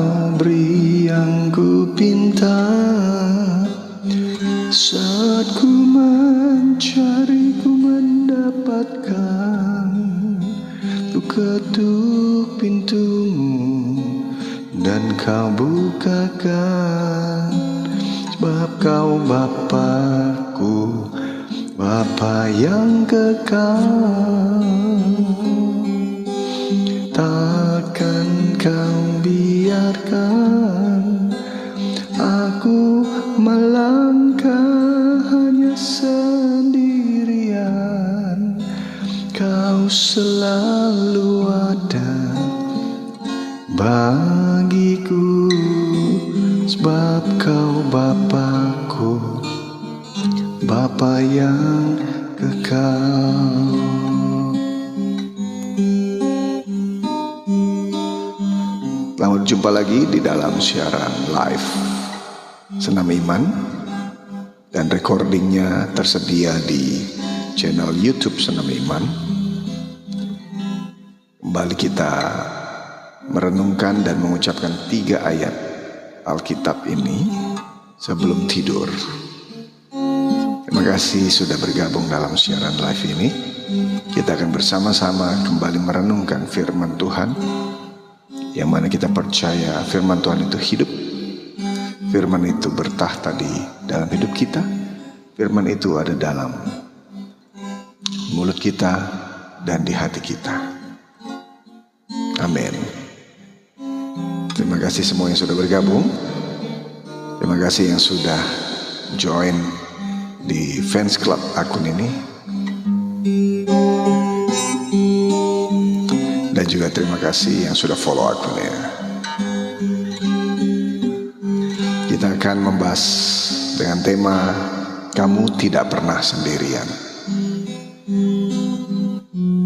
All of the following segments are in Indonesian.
kau beri yang ku pinta. Saat ku mencari, ku mendapatkan. Ku ketuk pintumu dan kau bukakan. Sebab kau Bapakku, Bapa yang kekal. Takkan kau biarkan aku melangkah hanya sendirian. Kau selalu ada bagiku, sebab kau Bapakku, Bapa yang kekal. Selamat jumpa lagi di dalam siaran live Senam Iman, dan recordingnya tersedia di channel YouTube Senam Iman. Kembali kita merenungkan dan mengucapkan 3 ayat Alkitab ini sebelum tidur. Terima kasih sudah bergabung dalam siaran live ini. Kita akan bersama-sama kembali merenungkan firman Tuhan, yang mana kita percaya firman Tuhan itu hidup. Firman itu bertahta di dalam hidup kita. Firman itu ada dalam mulut kita dan di hati kita. Amin. Terima kasih semua yang sudah bergabung. Terima kasih yang sudah join di fans club akun ini. Dan juga terima kasih yang sudah follow akunnya. Kita akan membahas dengan tema kamu tidak pernah sendirian.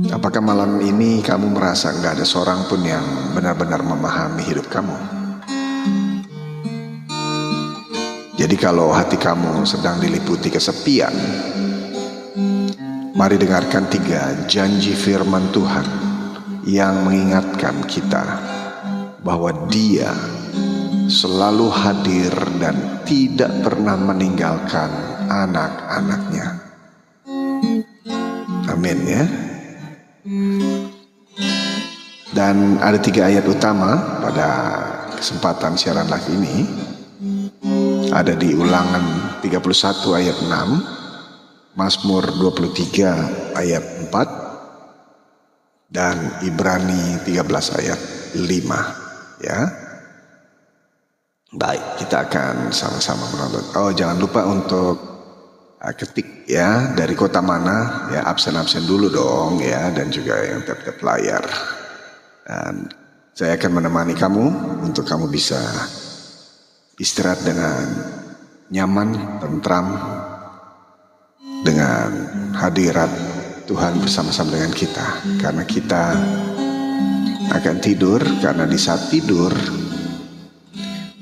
Apakah malam ini kamu merasa gak ada seorang pun yang benar-benar memahami hidup kamu? Jadi kalau hati kamu sedang diliputi kesepian, mari dengarkan 3 janji firman Tuhan yang mengingatkan kita bahwa Dia selalu hadir dan tidak pernah meninggalkan anak-anaknya. Amin ya. Dan ada 3 ayat utama pada kesempatan siaran live ini. Ada di Ulangan 31 ayat 6, Mazmur 23 ayat 4, dan Ibrani 13 ayat 5 ya. Baik, kita akan sama-sama menonton. Oh, jangan lupa untuk ketik ya dari kota mana ya, absen-absen dulu dong ya, dan juga yang tap-tap layar. Dan saya akan menemani kamu untuk kamu bisa istirahat dengan nyaman, tentram, dengan hadirat Tuhan bersama-sama dengan kita. Karena kita akan tidur, karena di saat tidur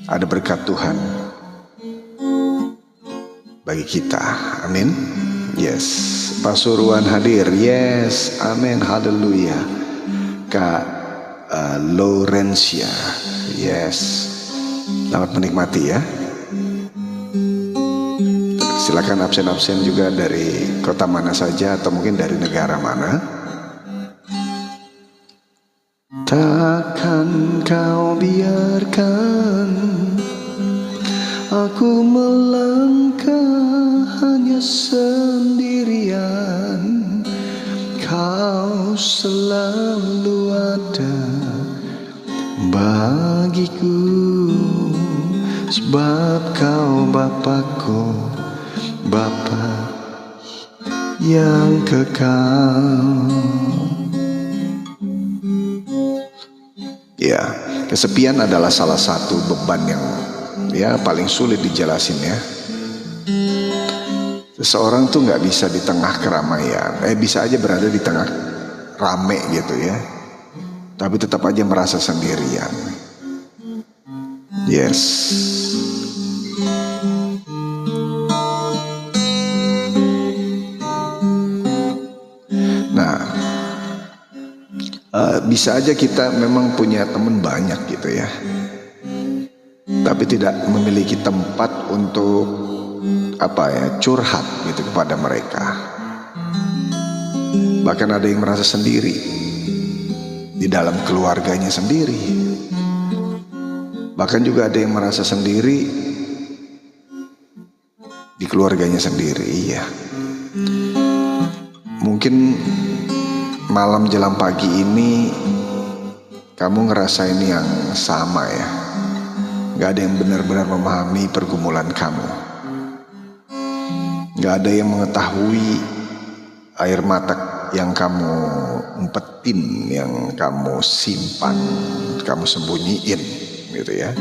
ada berkat Tuhan bagi kita. Amin. Yes, Pasuruan hadir. Yes, amin, haleluya. Kak Laurencia, yes, selamat menikmati ya. Silakan absen-absen juga dari kota mana saja atau mungkin dari negara mana. Takkan kau biarkan aku melangkah hanya sendirian. Kau selalu ada bagiku, sebab kau Bapakku, Bapa yang kekal. Ya, kesepian adalah salah satu beban yang ya paling sulit dijelasin ya. Seseorang tuh nggak bisa di tengah keramaian, bisa aja berada di tengah rame gitu ya, tapi tetap aja merasa sendirian. Yes. Nah, bisa aja kita memang punya teman banyak gitu ya, tapi tidak memiliki tempat untuk curhat gitu kepada mereka. Bahkan ada yang merasa sendiri di dalam keluarganya sendiri. Bahkan juga ada yang merasa sendiri di keluarganya sendiri. Iya. Mungkin malam jelang pagi ini kamu ngerasain yang sama ya. Gak ada yang benar-benar memahami pergumulan kamu. Gak ada yang mengetahui air mata yang kamu umpetin, yang kamu simpan, kamu sembunyiin gitu ya.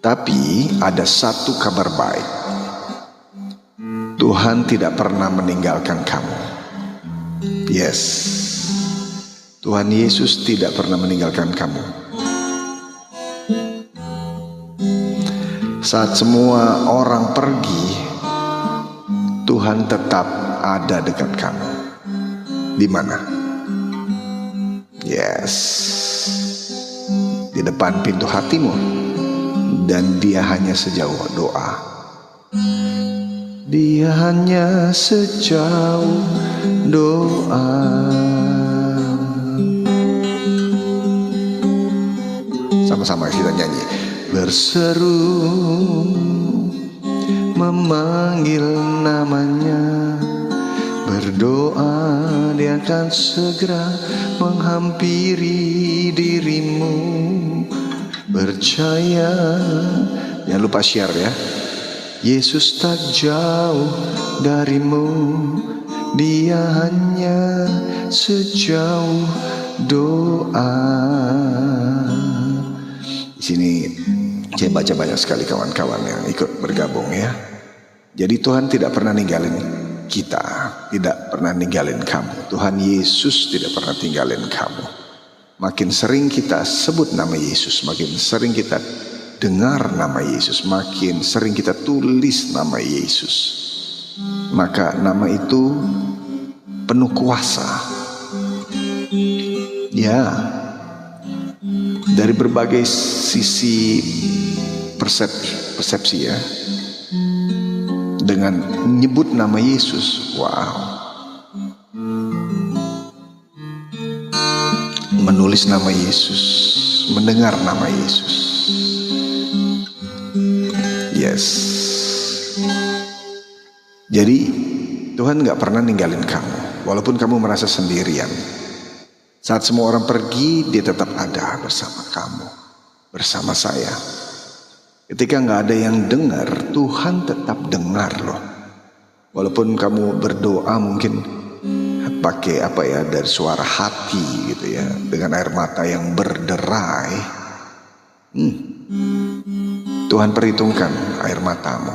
Tapi ada satu kabar baik. Tuhan tidak pernah meninggalkan kamu. Yes, Tuhan Yesus tidak pernah meninggalkan kamu. Saat semua orang pergi, Tuhan tetap ada dekat kamu. Di mana? Yes, di depan pintu hatimu. Dan dia hanya sejauh doa. Dia hanya sejauh doa. Sama-sama kita nyanyi. Berseru memanggil namanya, berdoa dia akan segera menghampiri dirimu. Percaya, jangan lupa share ya. Yesus tak jauh darimu, dia hanya sejauh doa. Di sini saya baca banyak sekali kawan-kawan yang ikut bergabung ya. Jadi Tuhan tidak pernah ninggalin kita, tidak pernah ninggalin kamu. Tuhan Yesus tidak pernah tinggalin kamu. Makin sering kita sebut nama Yesus, makin sering kita dengar nama Yesus, makin sering kita tulis nama Yesus, maka nama itu penuh kuasa. Ya, dari berbagai sisi persepsi ya. Dengan menyebut nama Yesus, wow. Menulis nama Yesus, mendengar nama Yesus. Yes. Jadi Tuhan gak pernah ninggalin kamu, walaupun kamu merasa sendirian. Saat semua orang pergi, dia tetap ada bersama kamu, bersama saya. Ketika gak ada yang dengar, Tuhan tetap dengar loh. Walaupun kamu berdoa mungkin pakai dari suara hati gitu ya, dengan air mata yang berderai. Tuhan perhitungkan air matamu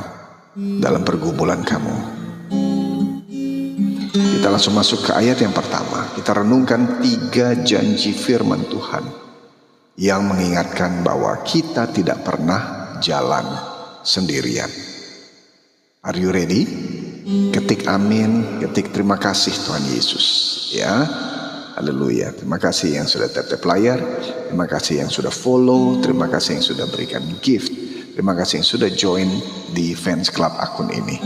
dalam pergumulan kamu. Kita langsung masuk ke ayat yang pertama. Kita renungkan 3 janji firman Tuhan yang mengingatkan bahwa kita tidak pernah jalan sendirian. Are you ready? Ketik amin, ketik terima kasih Tuhan Yesus ya. Haleluya. Terima kasih yang sudah tap layar, terima kasih yang sudah follow, terima kasih yang sudah berikan gift, terima kasih yang sudah join di fans club akun ini.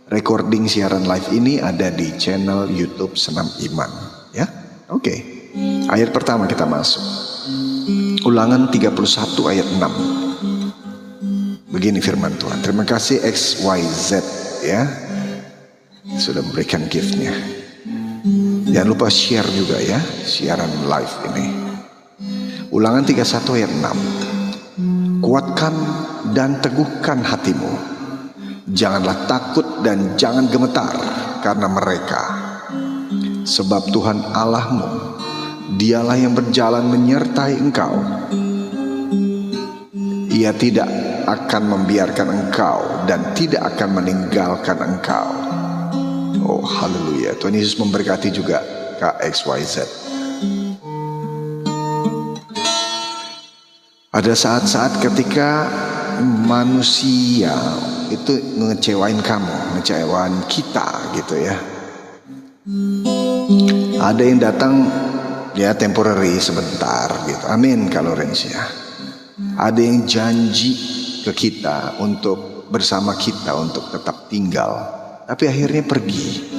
Recording siaran live ini ada di channel YouTube Senam Iman ya. Oke. Ayat pertama kita masuk. Ulangan 31 ayat 6. Begini firman Tuhan. Terima kasih XYZ ya, sudah memberikan giftnya. Jangan lupa share juga ya siaran live ini. Ulangan 31 ayat 6. Kuatkan dan teguhkan hatimu. Janganlah takut dan jangan gemetar karena mereka. Sebab Tuhan Allahmu, dialah yang berjalan menyertai engkau. Ia tidak akan membiarkan engkau dan tidak akan meninggalkan engkau. Oh haleluya. Tuhan Yesus memberkati juga KXYZ. Ada saat-saat ketika manusia itu ngecewain kamu, ngecewain kita gitu ya. Ada yang datang ya temporary sebentar gitu. Amin kalau Rensia. Ada yang janji ke kita untuk bersama kita, untuk tetap tinggal, tapi akhirnya pergi.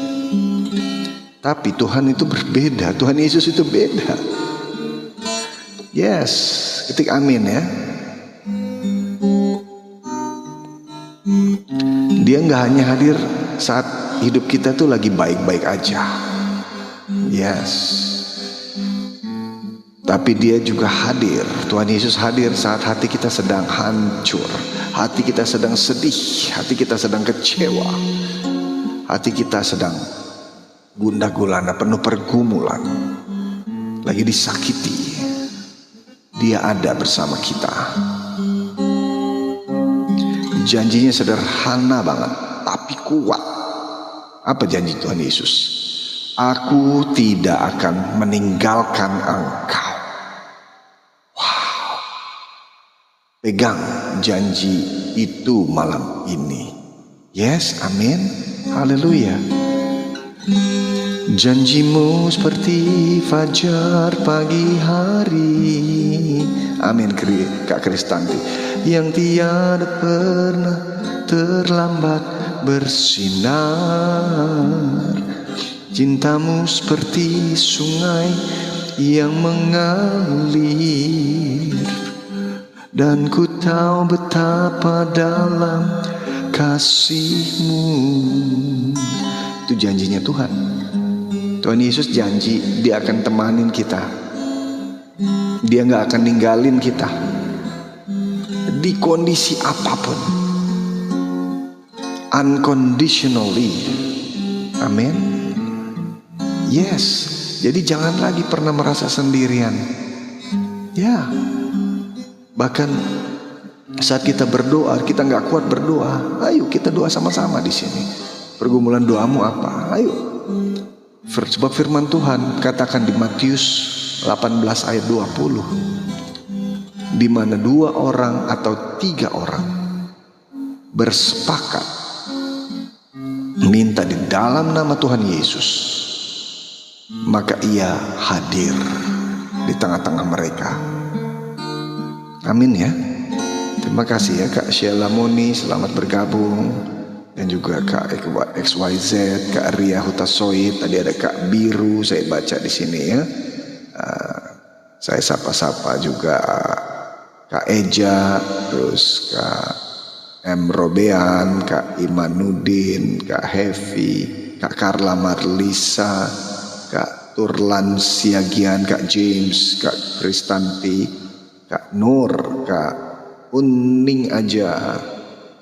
Tapi Tuhan itu berbeda, Tuhan Yesus itu beda. Yes, ketik amin ya. Dia nggak hanya hadir saat hidup kita tuh lagi baik-baik aja. Yes. Tapi dia juga hadir. Tuhan Yesus hadir saat hati kita sedang hancur, hati kita sedang sedih, hati kita sedang kecewa, hati kita sedang gundah gulana, penuh pergumulan, lagi disakiti. Dia ada bersama kita. Janjinya sederhana banget, tapi kuat. Apa janji Tuhan Yesus? Aku tidak akan meninggalkan engkau. Wow. Pegang janji itu malam ini. Yes, amin. Haleluya. Janjimu seperti fajar pagi hari. Amin, Kak Kristanti. Yang tiada pernah terlambat bersinar. Cintamu seperti sungai yang mengalir, dan ku tahu betapa dalam kasih-Mu. Itu janjinya Tuhan. Tuhan Yesus janji Dia akan temanin kita. Dia gak akan ninggalin kita di kondisi apapun, unconditionally. Amin. Yes, jadi jangan lagi pernah merasa sendirian. Ya, bahkan saat kita berdoa, kita nggak kuat berdoa, ayo kita doa sama-sama di sini. Pergumulan doamu apa? Ayo. Sebab firman Tuhan katakan di Matius 18 ayat 20, di mana 2 orang atau 3 orang bersepakat minta di dalam nama Tuhan Yesus, maka Ia hadir di tengah-tengah mereka. Amin ya. Terima kasih ya Kak Sheila Moni, selamat bergabung. Dan juga Kak XYZ, Kak Ria Hutasoid, tadi ada Kak Biru, saya baca di sini ya. Saya sapa-sapa juga Kak Eja, terus Kak M. Robean, Kak Imanudin, Kak Hevi, Kak Carla Marlisa, Kak Turlan Siagian, Kak James, Kak Kristanti, Kak Nur, Kak Uning Aja,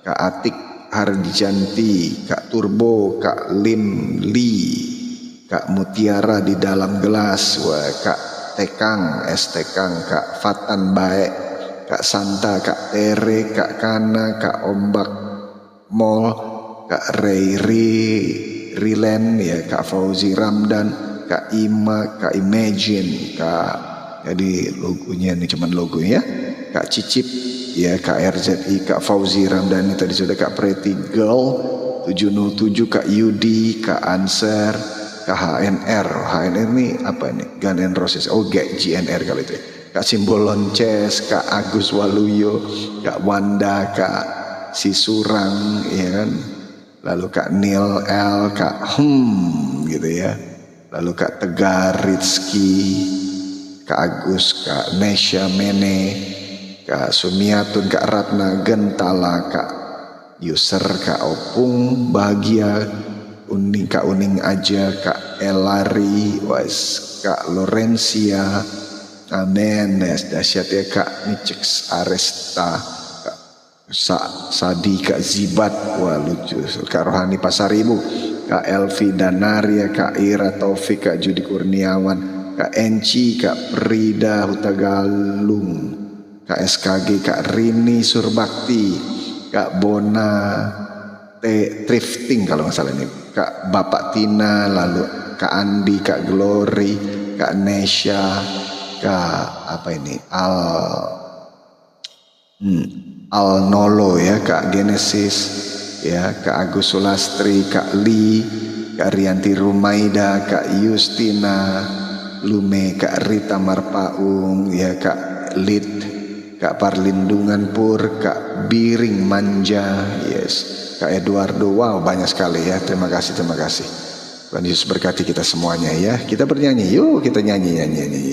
Kak Atik Hardijanti, Kak Turbo, Kak Lim Lee, Kak Mutiara di dalam gelas, Kak Tekang, Tekang, Kak Fatan Baek, Kak Santa, Kak Tere, Kak Kana, Kak Ombak Mall, Kak Rilen ya, Kak Fauzi Ramdan, Kak Ima, Kak Imagine, Kak, jadi logonya ini cuman logonya, Kak Cicip ya, Kak RZI, Kak Fauzi Ramdhani, tadi sudah Kak Pretty Girl 707, Kak Yudi, Kak Anser, Kak HNR. HNR ini apa ini? Gun and Roses. Oh, GNR kali itu ya. Kak Simbolon Ces, Kak Agus Waluyo, Kak Wanda, Kak Sisurang ya kan. Lalu Kak Neil L, Kak gitu ya. Lalu Kak Tegar Rizky, Kak Agus, Kak Nesha Mene, Kak Sumiatun, Kak Ratna Gentala, Kak User, Kak Opung Bahagia, Kak Uning Aja, Kak Elari, Kak Lorencia, amin, dahsyat ya, Kak Micix Aresta, Kak Sadi, Kak Zibat, wah lucu, Kak Rohani Pasaribu, Kak Elvi Danaria, Kak Ira Taufik, Kak Judi Kurniawan, Kak Enci, Kak Prida Hutagalung, Kak SKG, Kak Rini Surbakti, Kak Bona Thrifting kalau nggak salah ini, Kak Bapak Tina, lalu Kak Andi, Kak Glory, Kak Nesha, Kak apa ini Al Nolo ya, Kak Genesis ya, Kak Agus Sulastri, Kak Lee, Kak Rianti Rumaida, Kak Justina Lume, Kak Rita Marpaung ya, Kak Lid, Kak Parlindungan Pur, Kak Biring Manja, yes, Kak Eduardo, wow banyak sekali ya, terima kasih. Tuhan Yesus berkati kita semuanya ya. Kita bernyanyi, yuk kita nyanyi.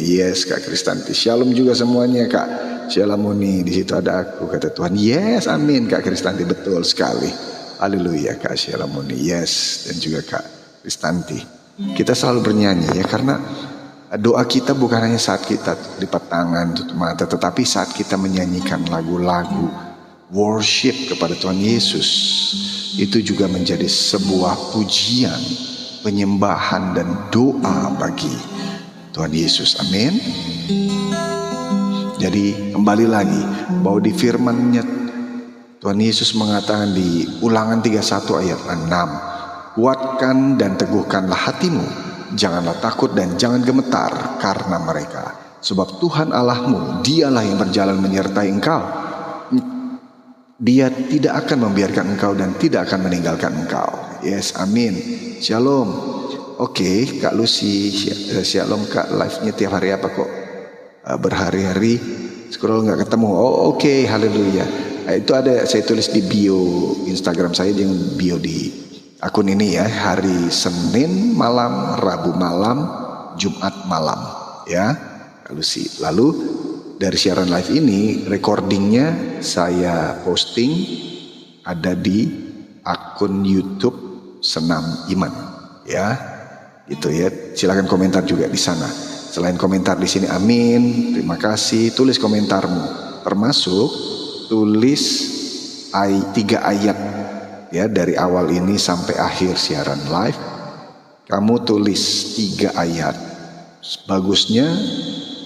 Yes, Kak Kristanti, shalom juga semuanya. Kak Syalamuni, di situ ada aku, kata Tuhan. Yes, amin Kak Kristanti, betul sekali. Haleluya Kak Syalamuni, yes, dan juga Kak Kristanti. Kita selalu bernyanyi ya, karena doa kita bukan hanya saat kita lipat tangan, tutup mata, tetapi saat kita menyanyikan lagu-lagu worship kepada Tuhan Yesus, itu juga menjadi sebuah pujian, penyembahan dan doa bagi Tuhan Yesus. Amin. Jadi kembali lagi bahwa di firman-Nya Tuhan Yesus mengatakan di Ulangan 31 ayat 6, kuatkan dan teguhkanlah hatimu, janganlah takut dan jangan gemetar karena mereka, sebab Tuhan Allahmu, dialah yang berjalan menyertai engkau. Dia tidak akan membiarkan engkau dan tidak akan meninggalkan engkau. Yes, amin. Shalom. Oke, Kak Lucy, shalom Kak. Live-nya tiap hari apa kok? Berhari-hari scroll nggak ketemu. Oh oke, haleluya. Itu ada, saya tulis di bio Instagram saya, jangan bio di akun ini ya. Hari Senin malam, Rabu malam, Jumat malam ya, Kak Lucy. Lalu dari siaran live ini, recordingnya saya posting ada di akun YouTube Senam Iman ya, gitu ya. Silakan komentar juga di sana. Selain komentar di sini, amin, terima kasih, tulis komentarmu, termasuk tulis 3 ayat ya, dari awal ini sampai akhir siaran live. Kamu tulis 3 ayat. Bagusnya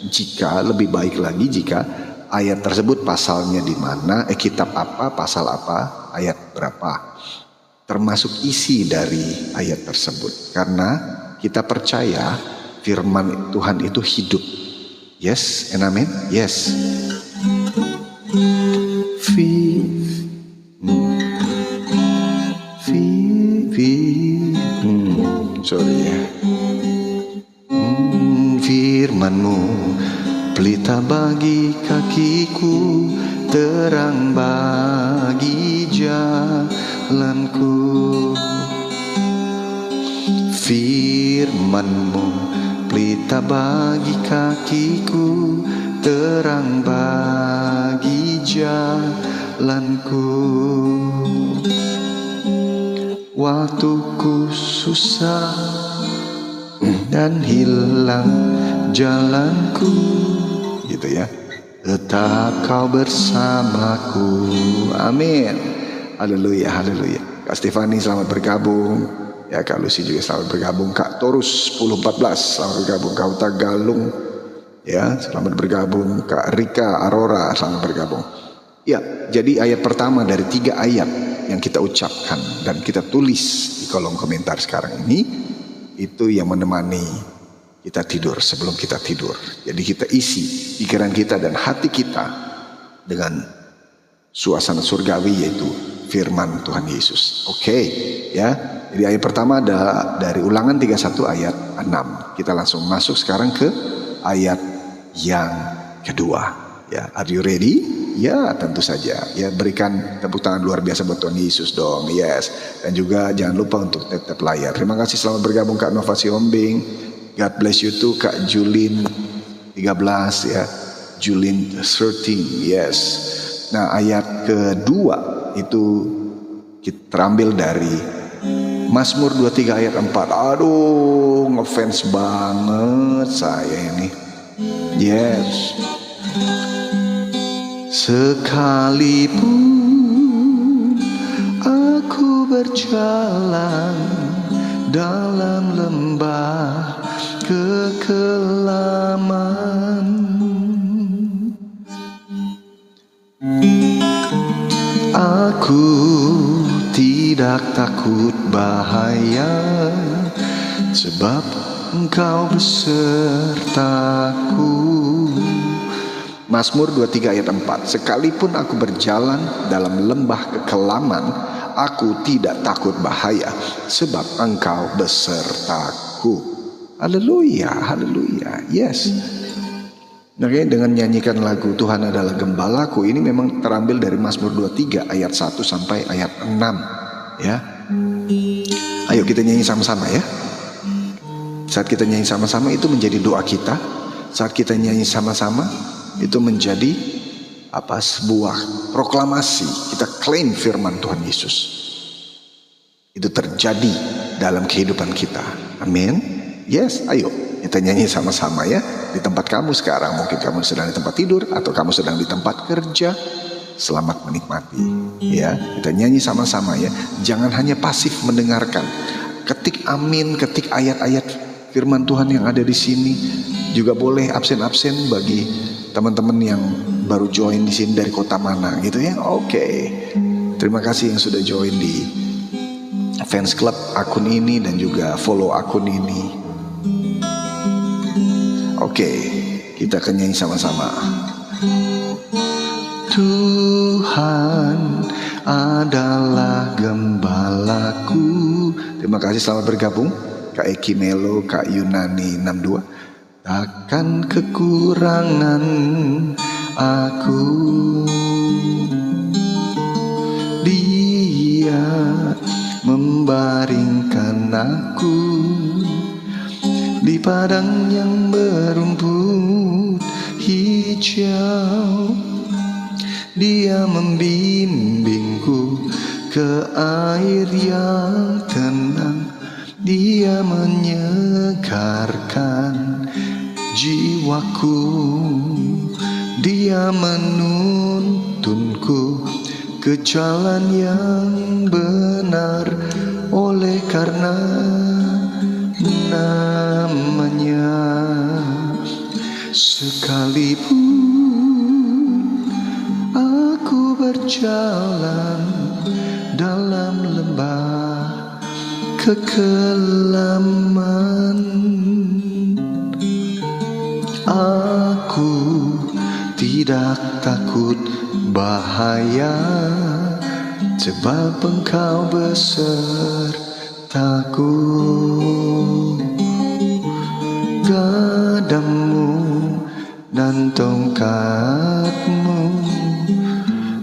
jika, lebih baik lagi jika ayat tersebut pasalnya di mana, kitab apa, pasal apa, ayat berapa, termasuk isi dari ayat tersebut. Karena kita percaya firman Tuhan itu hidup. Yes, and amen. Yes. Sorry ya. Firman-Mu pelita bagi kakiku, terang bagi jalanku. Firman-Mu pelita bagi kakiku, terang bagi jalanku. Waktuku susah dan hilang jalanku, gitu ya, tetap Kau bersamaku. Amin. Haleluya, haleluya. Kak Stefani selamat bergabung. Ya, Kak Lucy juga selamat bergabung. Kak Torus 1014 selamat bergabung. Kak Uta Galung ya, selamat bergabung. Kak Rika Aurora selamat bergabung. Ya, jadi ayat pertama dari 3 ayat yang kita ucapkan dan kita tulis di kolom komentar sekarang ini, itu yang menemani kita tidur sebelum kita tidur. Jadi kita isi pikiran kita dan hati kita dengan suasana surgawi, yaitu firman Tuhan Yesus. Oke, ya. Jadi ayat pertama adalah dari Ulangan 31 ayat 6. Kita langsung masuk sekarang ke ayat yang kedua. Ya, are you ready? Ya, tentu saja. Ya, berikan tepuk tangan luar biasa buat Tuhan Yesus dong. Yes. Dan juga jangan lupa untuk tetap layar. Terima kasih selamat bergabung Kak Nova Siombing. God bless you too Kak Julin 13 ya. Julin 13. Yes. Nah, ayat kedua itu kita terambil dari Mazmur 23 ayat 4. Aduh, ngefans banget saya ini. Yes. Sekalipun aku berjalan dalam lembah kekelaman, aku tidak takut bahaya, sebab Engkau besertaku. Mazmur 23 ayat 4. Sekalipun aku berjalan dalam lembah kekelaman, aku tidak takut bahaya, sebab Engkau besertaku. Haleluya, haleluya. Yes. Oke, dengan nyanyikan lagu Tuhan adalah gembalaku, ini memang terambil dari Mazmur 23 ayat 1 sampai ayat 6 ya. Ayo kita nyanyi sama-sama ya. Saat kita nyanyi sama-sama itu menjadi doa kita. Saat kita nyanyi sama-sama itu menjadi sebuah proklamasi. Kita klaim firman Tuhan Yesus. Itu terjadi dalam kehidupan kita. Amin. Yes, ayo kita nyanyi sama-sama ya. Di tempat kamu sekarang, mungkin kamu sedang di tempat tidur atau kamu sedang di tempat kerja, selamat menikmati ya. Kita nyanyi sama-sama ya. Jangan hanya pasif mendengarkan. Ketik amin, ketik ayat-ayat firman Tuhan yang ada di sini. Juga boleh absen-absen bagi teman-teman yang baru join di sini dari kota mana gitu ya. Oke. Terima kasih yang sudah join di fans club akun ini dan juga follow akun ini. Oke, kita akan nyanyi sama-sama. Tuhan adalah gembalaku. Terima kasih, selamat bergabung Kak Eki Melo, Kak Yunani 62. Takkan kekurangan aku. Dia membaringkan aku di padang yang berumput hijau. Dia membimbingku ke air yang tenang. Dia menyegarkan jiwaku. Dia menuntunku ke jalan yang benar. Oleh karena namanya, sekalipun aku berjalan dalam lembah kekelaman, aku tidak takut bahaya, sebab Engkau besertaku. Gadamu dan tongkatmu,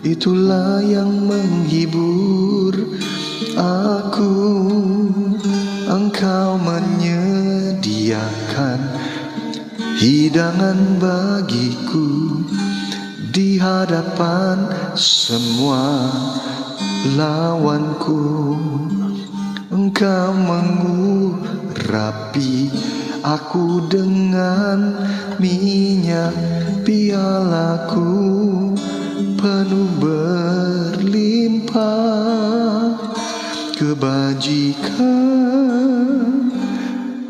itulah yang menghibur aku. Engkau menyediakan hidangan bagiku di hadapan semua lawanku. Engkau mengurapi aku dengan minyak, pialaku penuh berlimpah. Kebajikan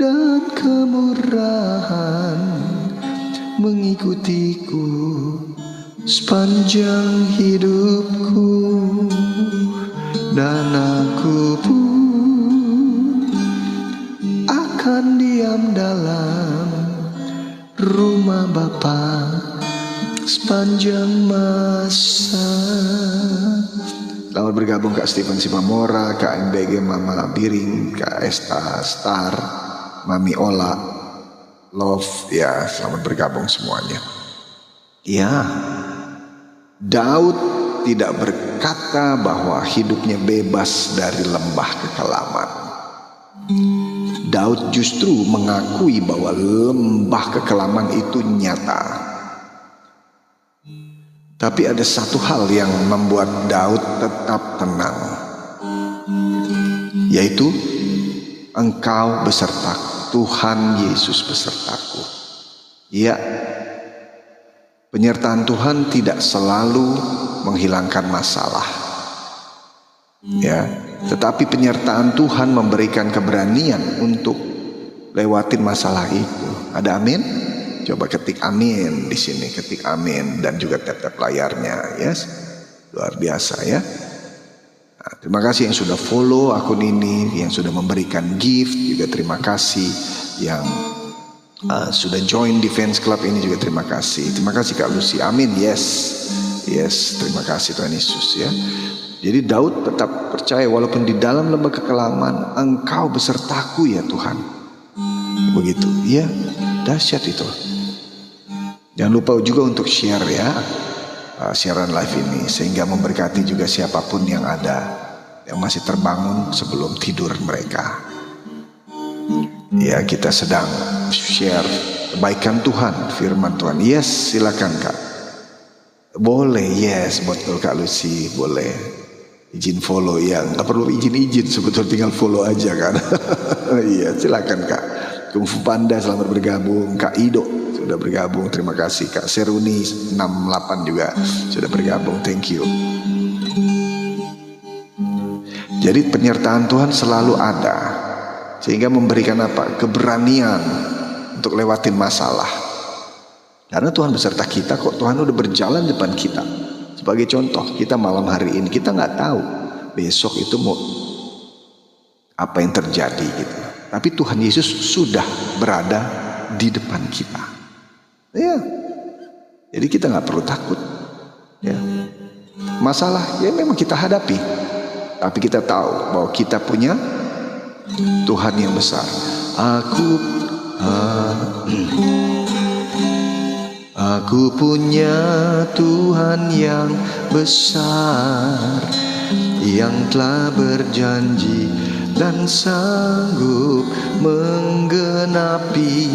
dan kemurahan mengikutiku sepanjang hidupku, dan aku pun akan diam dalam rumah Bapa sepanjang masa. Selamat bergabung Kak Stephen Simamora, Kak MBG Mama Biring, Kak Esta Star, Mami Ola, Love ya, selamat bergabung semuanya. Ya, Daud tidak berkata bahwa hidupnya bebas dari lembah kekelaman. Daud justru mengakui bahwa lembah kekelaman itu nyata. Tapi ada satu hal yang membuat Daud tetap tenang, yaitu Engkau besertaku, Tuhan Yesus besertaku. Ya, penyertaan Tuhan tidak selalu menghilangkan masalah, ya, tetapi penyertaan Tuhan memberikan keberanian untuk lewatin masalah itu. Ada amin? Coba ketik amin di sini, ketik amin dan juga tap-tap layarnya, yes, luar biasa ya. Nah, terima kasih yang sudah follow akun ini, yang sudah memberikan gift juga terima kasih, yang sudah join di fans club ini juga terima kasih. Terima kasih Kak Lucy, amin, yes, yes, terima kasih Tuhan Yesus ya. Jadi Daud tetap percaya walaupun di dalam lembah kekelaman Engkau besertaku ya Tuhan. Begitu, ya, dahsyat itu. Jangan lupa juga untuk share ya, siaran live ini, sehingga memberkati juga siapapun yang ada, yang masih terbangun sebelum tidur mereka. Ya, kita sedang share kebaikan Tuhan, firman Tuhan. Yes, silakan Kak. Boleh, yes, betul Kak Lucy, boleh. Izin follow ya, nggak perlu izin sebetulnya, tinggal follow aja kan. Iya, silakan Kak. Kung Fu Panda selamat bergabung. Kak Ido sudah bergabung, terima kasih. Kak Seruni 68 juga sudah bergabung, thank you. Jadi penyertaan Tuhan selalu ada, sehingga memberikan apa? Keberanian untuk lewatin masalah. Karena Tuhan beserta kita kok. Tuhan udah berjalan depan kita. Sebagai contoh, kita malam hari ini, kita nggak tahu besok itu mau apa yang terjadi gitu. Tapi Tuhan Yesus sudah berada di depan kita. Ya, jadi kita nggak perlu takut. Ya, masalah ya memang kita hadapi, tapi kita tahu bahwa kita punya Tuhan yang besar. Aku punya Tuhan yang besar, yang telah berjanji dan sanggup menggenapi.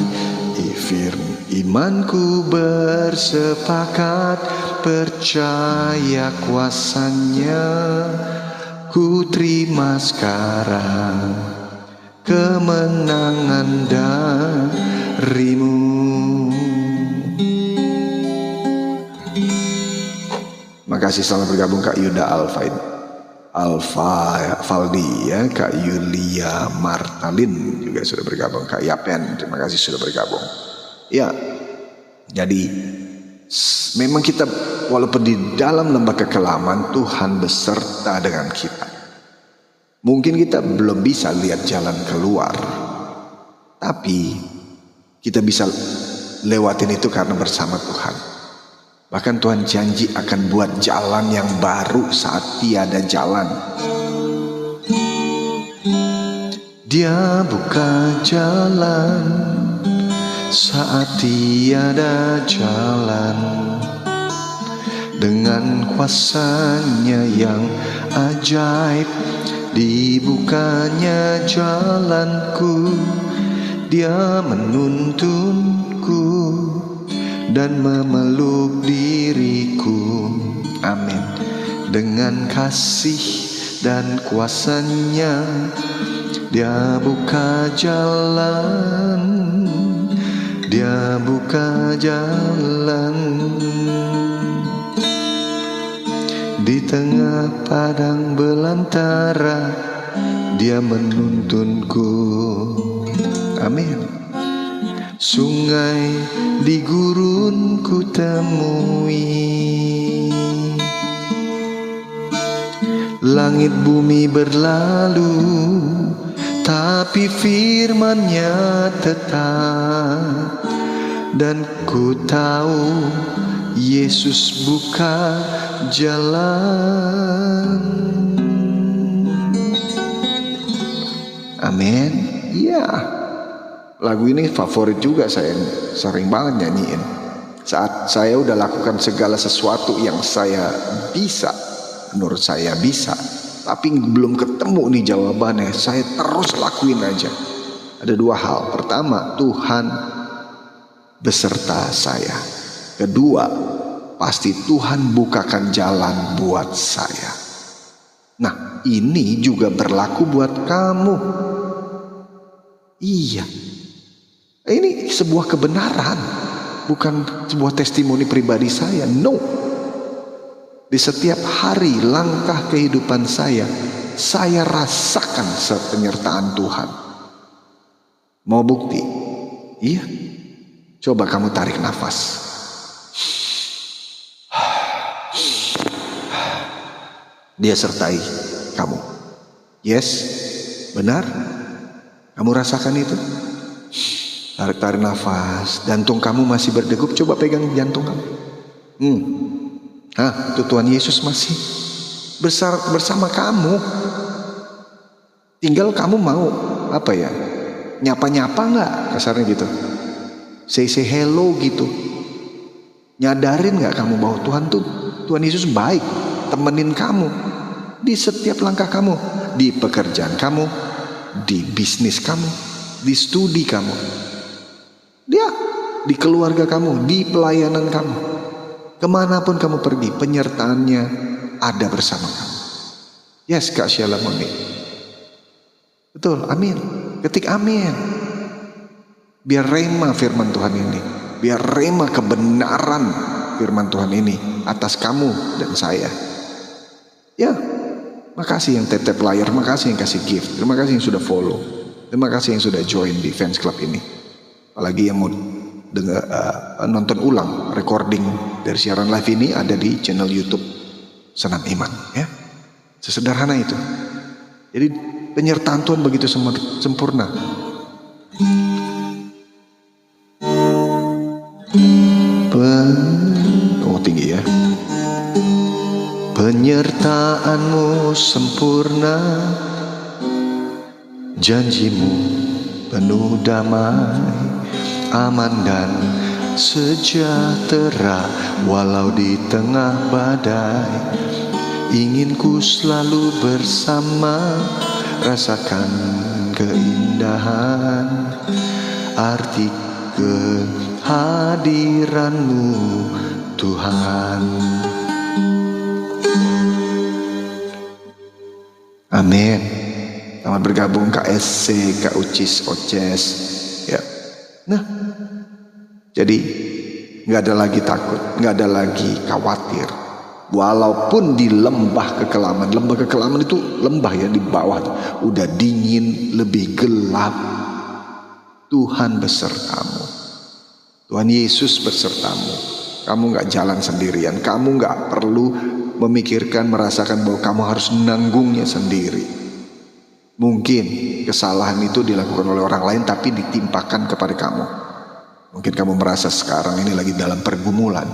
Imanku bersepakat percaya kuasanya. Ku terima sekarang kemenangan darimu. Makasih, selamat bergabung Kak Yuda Faldi ya, Kak Yulia Martalin juga sudah bergabung, Kak Yapen terima kasih sudah bergabung. Ya, jadi memang kita walaupun di dalam lembah kekelaman, Tuhan beserta dengan kita. Mungkin kita belum bisa lihat jalan keluar, tapi kita bisa lewatin itu karena bersama Tuhan. Bahkan Tuhan janji akan buat jalan yang baru saat tiada jalan. Dia buka jalan saat tiada jalan. Dengan kuasanya yang ajaib, dibukanya jalanku. Dia menuntunku dan memeluk diriku. Amin. Dengan kasih dan kuasanya, Dia buka jalan. Dia buka jalan. Di tengah padang belantara, Dia menuntunku. Amin. Sungai di gurun ku temui, langit bumi berlalu, tapi firman-Nya tetap. Dan ku tahu Yesus buka jalan. Amin. Iya. Lagu ini favorit juga, saya sering banget nyanyiin. Saat saya udah lakukan segala sesuatu yang saya bisa, menurut saya bisa, tapi belum ketemu nih jawabannya, saya terus lakuin aja. Ada dua hal. Pertama, Tuhan beserta saya. Kedua, pasti Tuhan bukakan jalan buat saya. Nah, ini juga berlaku buat kamu. Iya. Ini sebuah kebenaran, bukan sebuah testimoni pribadi saya. No. Di setiap hari langkah kehidupan saya rasakan penyertaan Tuhan. Mau bukti? Iya. Coba kamu tarik nafas. Dia sertai kamu. Yes, benar? Kamu rasakan itu? Tarik nafas, jantung kamu masih berdegup, coba pegang jantung kamu. Itu Tuhan Yesus masih bersama kamu. Tinggal kamu mau apa ya? Nyapa-nyapa nggak, kasarnya gitu. Say hello gitu. Nyadarin gak kamu bahwa Tuhan Yesus baik, temenin kamu di setiap langkah kamu, di pekerjaan kamu, di bisnis kamu, di studi kamu, dia di keluarga kamu, di pelayanan kamu, kemanapun kamu pergi, penyertaannya ada bersama kamu. Yes, Kak Sheila Moni. Betul, amin. Ketik amin. Biar rema firman Tuhan ini, biar rema kebenaran firman Tuhan ini atas kamu dan saya. Ya, makasih yang tetep layar, makasih yang kasih gift, terima kasih yang sudah follow, terima kasih yang sudah join di fans club ini. Apalagi yang mau nonton ulang recording dari siaran live ini, ada di channel YouTube Senam Iman, ya. Sesederhana itu. Jadi penyertaan Tuhan begitu sempurna. Tinggi ya. Penyertaanmu sempurna, janjimu penuh damai, aman dan sejahtera walau di tengah badai. Ingin ku selalu bersama, rasakan keindahan arti kehadiranmu Tuhan. Amin. Selamat bergabung Kak SC, Kak Ucis, Oces, ya. Nah, jadi nggak ada lagi takut, nggak ada lagi khawatir. Walaupun di lembah kekelaman itu lembah ya, di bawah udah dingin, lebih gelap, Tuhan besertamu. Tuhan Yesus besertamu. Kamu gak jalan sendirian. Kamu gak perlu memikirkan, merasakan bahwa kamu harus menanggungnya sendiri. Mungkin kesalahan itu dilakukan oleh orang lain, tapi ditimpakan kepada kamu. Mungkin kamu merasa sekarang ini lagi dalam pergumulan.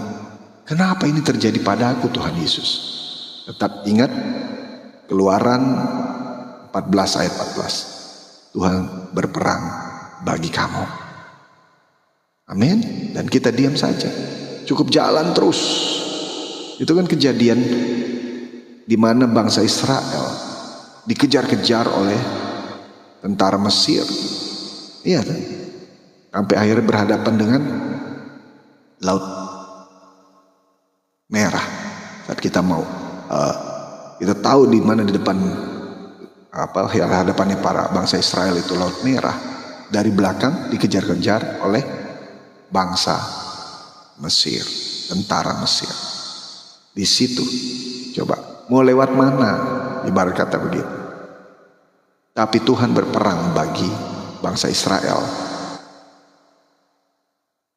Kenapa ini terjadi padaku, Tuhan Yesus? Tetap ingat Keluaran 14 ayat 14. Tuhan berperang bagi kamu. Amin. Dan kita diam saja, cukup jalan terus. Itu kan kejadian di mana bangsa Israel dikejar-kejar oleh tentara Mesir. Iya kan? Sampai akhirnya berhadapan dengan Laut Merah. Saat kita mau kita tahu di mana di depan hadapannya para bangsa Israel itu Laut Merah. Dari belakang dikejar-kejar oleh bangsa Mesir, tentara Mesir. Di situ coba mau lewat mana, ibarat kata begitu. Tapi Tuhan berperang bagi bangsa Israel,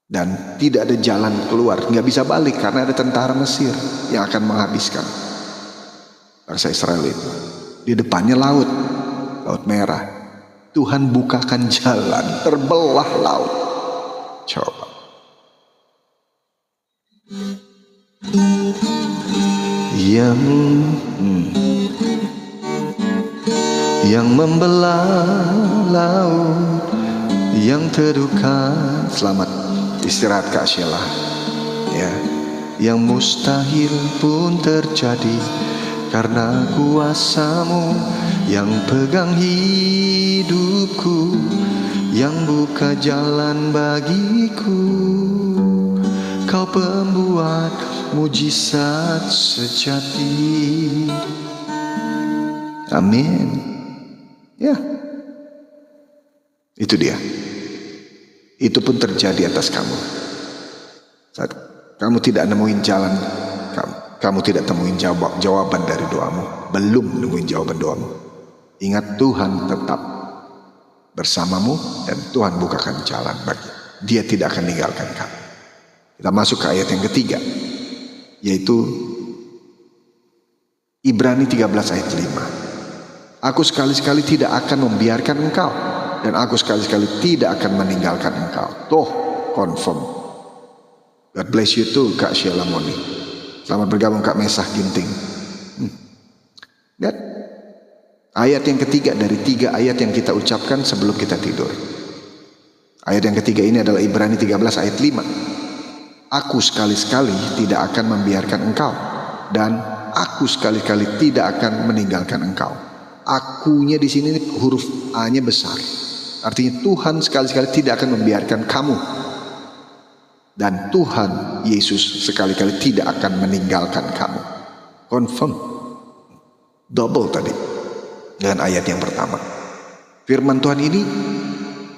dan tidak ada jalan keluar, nggak bisa balik karena ada tentara Mesir yang akan menghabiskan bangsa Israel itu. Di depannya Laut Merah. Tuhan bukakan jalan, terbelah laut. Coba. Yang membelah laut, yang teduhkan. Selamat istirahat Kak Sheila. Ya, yang mustahil pun terjadi karena kuasa-Mu yang pegang hidupku, yang buka jalan bagiku. Kau pembuat mujizat sejati. Amin. Ya, itu dia. Itu pun terjadi atas kamu. Saat kamu tidak nemuin jalan, kamu tidak temuin jawaban dari doamu, belum nemuin jawaban doamu, ingat Tuhan tetap bersamamu dan Tuhan bukakan jalan bagi. Dia tidak akan meninggalkan kamu. Kita masuk ke ayat yang ketiga, yaitu Ibrani 13 ayat 5. Aku sekali-sekali tidak akan membiarkan engkau, dan aku sekali-sekali tidak akan meninggalkan engkau. Tuh, confirm. God bless you too, Kak Sheila Moni. Selamat bergabung Kak Mesah Ginting. Lihat, ayat yang ketiga dari 3 ayat yang kita ucapkan sebelum kita tidur. Ayat yang ketiga ini adalah Ibrani 13 ayat 5. Aku sekali-sekali tidak akan membiarkan engkau, dan aku sekali-kali tidak akan meninggalkan engkau. Akunya di sini huruf A-nya besar. Artinya Tuhan sekali-sekali tidak akan membiarkan kamu. Dan Tuhan Yesus sekali-kali tidak akan meninggalkan kamu. Confirm. Double tadi dengan ayat yang pertama. Firman Tuhan ini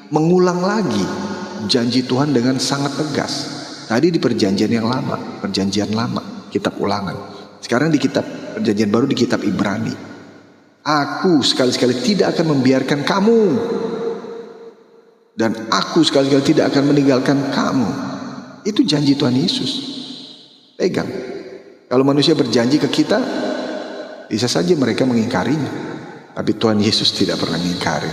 mengulang lagi janji Tuhan dengan sangat tegas. Tadi di perjanjian yang lama, perjanjian lama, kitab Ulangan. Sekarang di kitab perjanjian baru, di kitab Ibrani. Aku sekali-sekali tidak akan membiarkan kamu, dan aku sekali-kali tidak akan meninggalkan kamu. Itu janji Tuhan Yesus. Pegang. Kalau manusia berjanji ke kita, bisa saja mereka mengingkarinya. Tapi Tuhan Yesus tidak pernah mengingkari.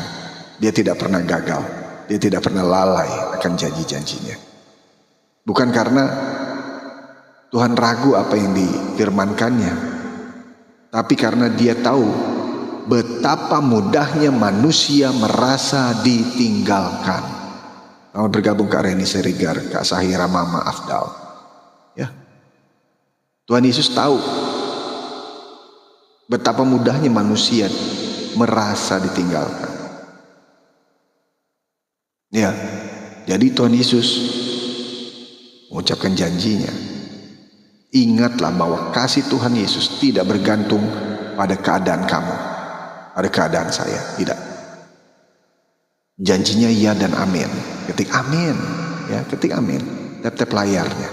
Dia tidak pernah gagal. Dia tidak pernah lalai akan janji-janjinya. Bukan karena Tuhan ragu apa yang difirmankannya, tapi karena dia tahu betapa mudahnya manusia merasa ditinggalkan. Selamat bergabung Kak Reni Serigar, Kak Sahira, Mama Afdal. Ya, Tuhan Yesus tahu betapa mudahnya manusia merasa ditinggalkan. Ya, jadi Tuhan Yesus mengucapkan janjinya. Ingatlah bahwa kasih Tuhan Yesus tidak bergantung pada keadaan kamu, pada keadaan saya, tidak. Janjinya ya dan amin. Ketik amin, ya, ketik amin. Tap-tap layarnya.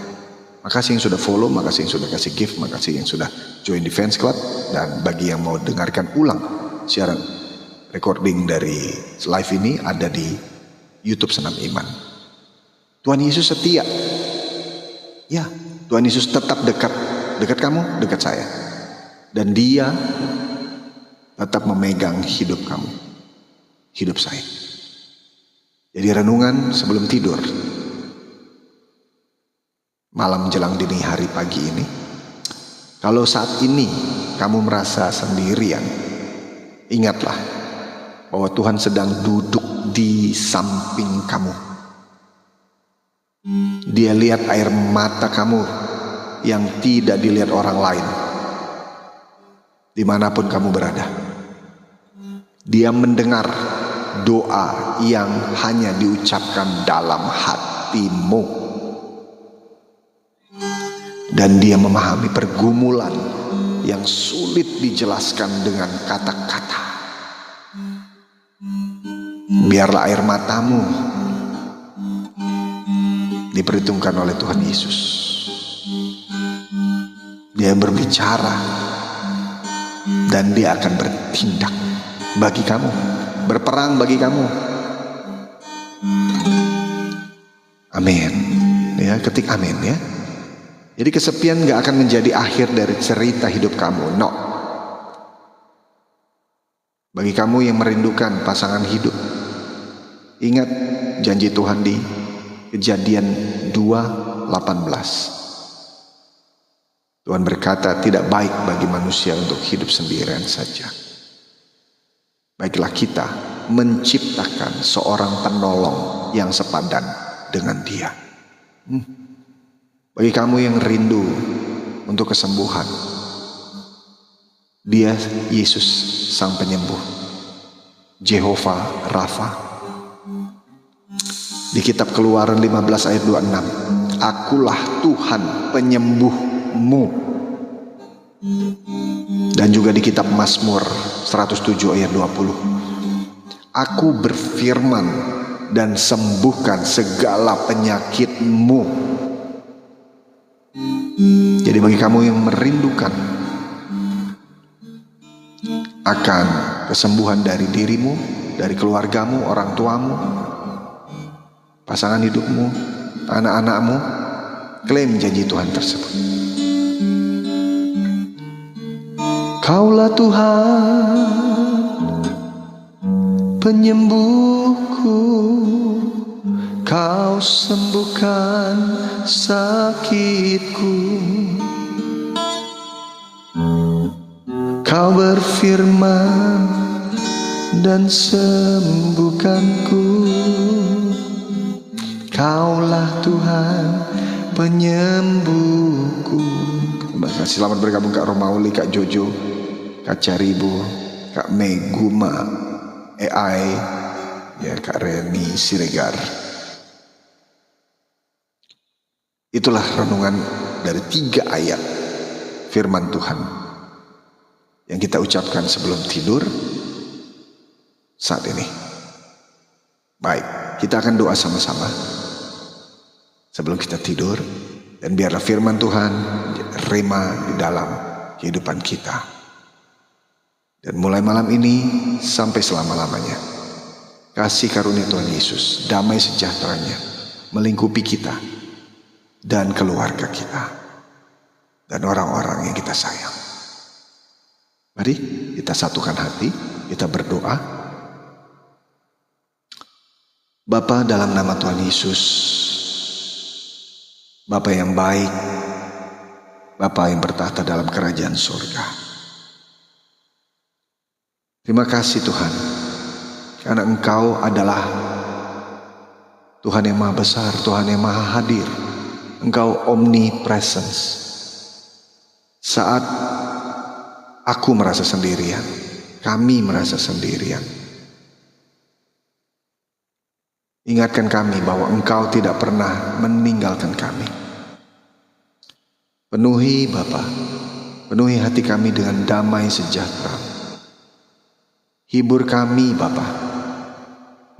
Makasih yang sudah follow, makasih yang sudah kasih gift, makasih yang sudah join di fans club, dan bagi yang mau dengarkan ulang siaran recording dari live ini ada di YouTube Senam Iman. Tuhan Yesus setia. Ya, Tuhan Yesus tetap dekat. Dekat kamu, dekat saya. Dan dia tetap memegang hidup kamu, hidup saya. Jadi renungan sebelum tidur, malam menjelang dini hari pagi ini, kalau saat ini kamu merasa sendirian, ingatlah bahwa Tuhan sedang duduk di samping kamu. Dia lihat air mata kamu yang tidak dilihat orang lain, dimanapun kamu berada. Dia mendengar doa yang hanya diucapkan dalam hatimu, dan dia memahami pergumulan yang sulit dijelaskan dengan kata-kata. Biarlah air matamu diperhitungkan oleh Tuhan Yesus. Dia berbicara dan dia akan bertindak bagi kamu, berperang bagi kamu. Amin. Ya, ketik amin ya. Jadi kesepian gak akan menjadi akhir dari cerita hidup kamu. No. Bagi kamu yang merindukan pasangan hidup, ingat janji Tuhan di Kejadian 2:18. Tuhan berkata, tidak baik bagi manusia untuk hidup sendirian saja. Baiklah kita menciptakan seorang penolong yang sepadan dengan dia. Bagi kamu yang rindu untuk kesembuhan, dia Yesus sang penyembuh, Jehovah Rafa. Di kitab Keluaran 15 ayat 26, akulah Tuhan penyembuhmu. Dan juga di kitab Mazmur 107 ayat 20, aku berfirman dan sembuhkan segala penyakitmu. Jadi bagi kamu yang merindukan akan kesembuhan dari dirimu, dari keluargamu, orang tuamu, pasangan hidupmu, anak-anakmu, klaim janji Tuhan tersebut. Kaulah Tuhan penyembuhku, Kau sembuhkan sakitku. Kau berfirman dan sembuhkanku. Kaulah Tuhan penyembuhku. Terima kasih. Selamat bergabung Kak Romauli, Kak Jojo, Kak Caribo, Kak Meguma, AI, ya Kak Reni Siregar. Itulah renungan dari 3 ayat firman Tuhan yang kita ucapkan sebelum tidur saat ini. Baik, kita akan doa sama-sama sebelum kita tidur, dan biarlah firman Tuhan rema di dalam kehidupan kita. Dan mulai malam ini sampai selama-lamanya, kasih karunia Tuhan Yesus, damai sejahteranya melingkupi kita dan keluarga kita dan orang-orang yang kita sayang. Mari kita satukan hati, kita berdoa. Bapa, dalam nama Tuhan Yesus, Bapa yang baik, Bapa yang bertahta dalam kerajaan surga, terima kasih Tuhan, karena Engkau adalah Tuhan yang maha besar, Tuhan yang maha hadir. Engkau omnipresence. Saat aku merasa sendirian, kami merasa sendirian, ingatkan kami bahwa Engkau tidak pernah meninggalkan kami. Penuhi Bapa, penuhi hati kami dengan damai sejahtera. Hibur kami Bapa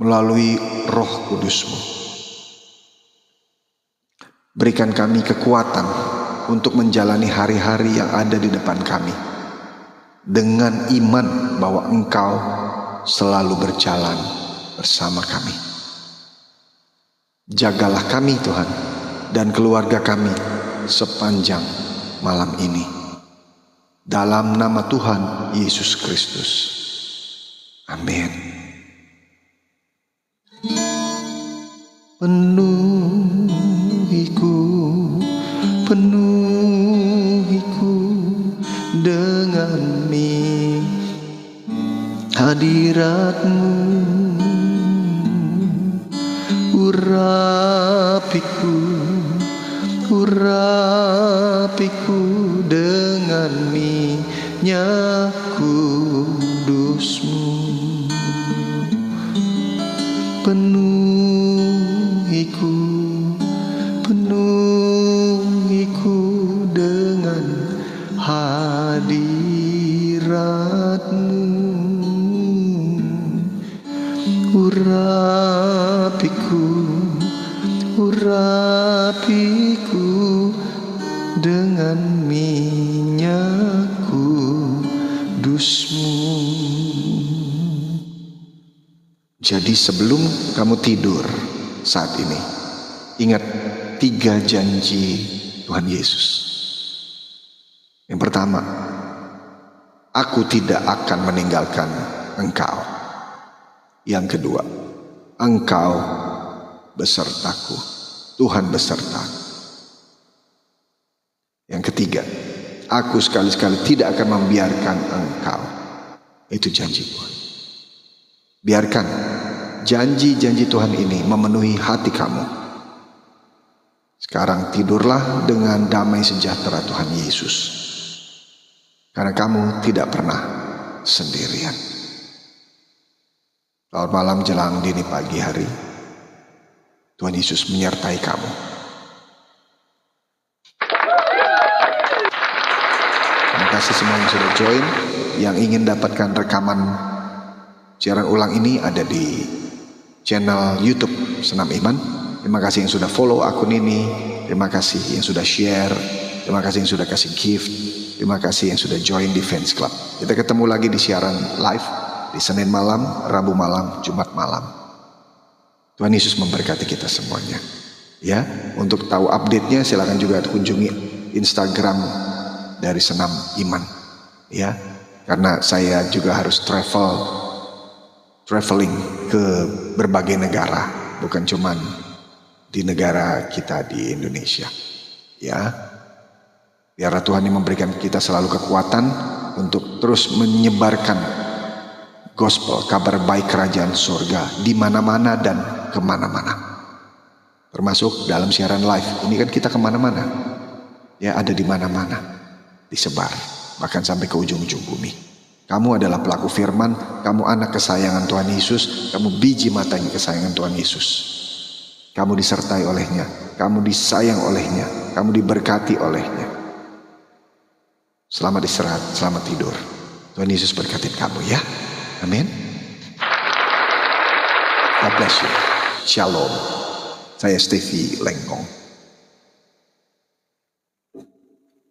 melalui Roh Kudus-Mu. Berikan kami kekuatan untuk menjalani hari-hari yang ada di depan kami dengan iman bahwa Engkau selalu berjalan bersama kami. Jagalah kami Tuhan dan keluarga kami sepanjang malam ini. Dalam nama Tuhan Yesus Kristus. Amin. Penuhiku dengan hadirat-Mu, urapiku dengan minyak kudus-Mu. Penuhiku dengan hadirat-Mu, urapiku dengan minyak kudus-Mu. Jadi sebelum kamu tidur saat ini, ingat 3 janji Tuhan Yesus. Yang pertama, aku tidak akan meninggalkan engkau. Yang kedua, engkau besertaku, Tuhan besertaku. Yang ketiga, aku sekali-sekali tidak akan membiarkan engkau. Itu janji Tuhan. Biarkan janji-janji Tuhan ini memenuhi hati kamu. Sekarang tidurlah dengan damai sejahtera Tuhan Yesus, karena kamu tidak pernah sendirian. Selamat malam jelang dini pagi hari. Tuhan Yesus menyertai kamu. Terima kasih semua yang sudah join. Yang ingin dapatkan rekaman siaran ulang ini ada di channel YouTube Senam Iman. Terima kasih yang sudah follow akun ini. Terima kasih yang sudah share. Terima kasih yang sudah kasih gift. Terima kasih yang sudah join di fans club. Kita ketemu lagi di siaran live di Senin malam, Rabu malam, Jumat malam. Tuhan Yesus memberkati kita semuanya. Ya, untuk tahu update-nya silakan juga kunjungi Instagram dari Senam Iman. Ya, karena saya juga harus traveling ke berbagai negara, bukan cuman di negara kita di Indonesia. Ya, biarlah Tuhan yang memberikan kita selalu kekuatan untuk terus menyebarkan gospel, kabar baik kerajaan surga di mana-mana dan kemana-mana. Termasuk dalam siaran live. Ini kan kita kemana-mana. Ya, ada di mana-mana. Disebar. Bahkan sampai ke ujung-ujung bumi. Kamu adalah pelaku firman. Kamu anak kesayangan Tuhan Yesus. Kamu biji matanya kesayangan Tuhan Yesus. Kamu disertai olehnya. Kamu disayang olehnya. Kamu diberkati olehnya. Selamat istirahat. Selamat tidur. Tuhan Yesus berkatin kamu ya. Amin. God bless you. Shalom. Saya Stevie Lenggong.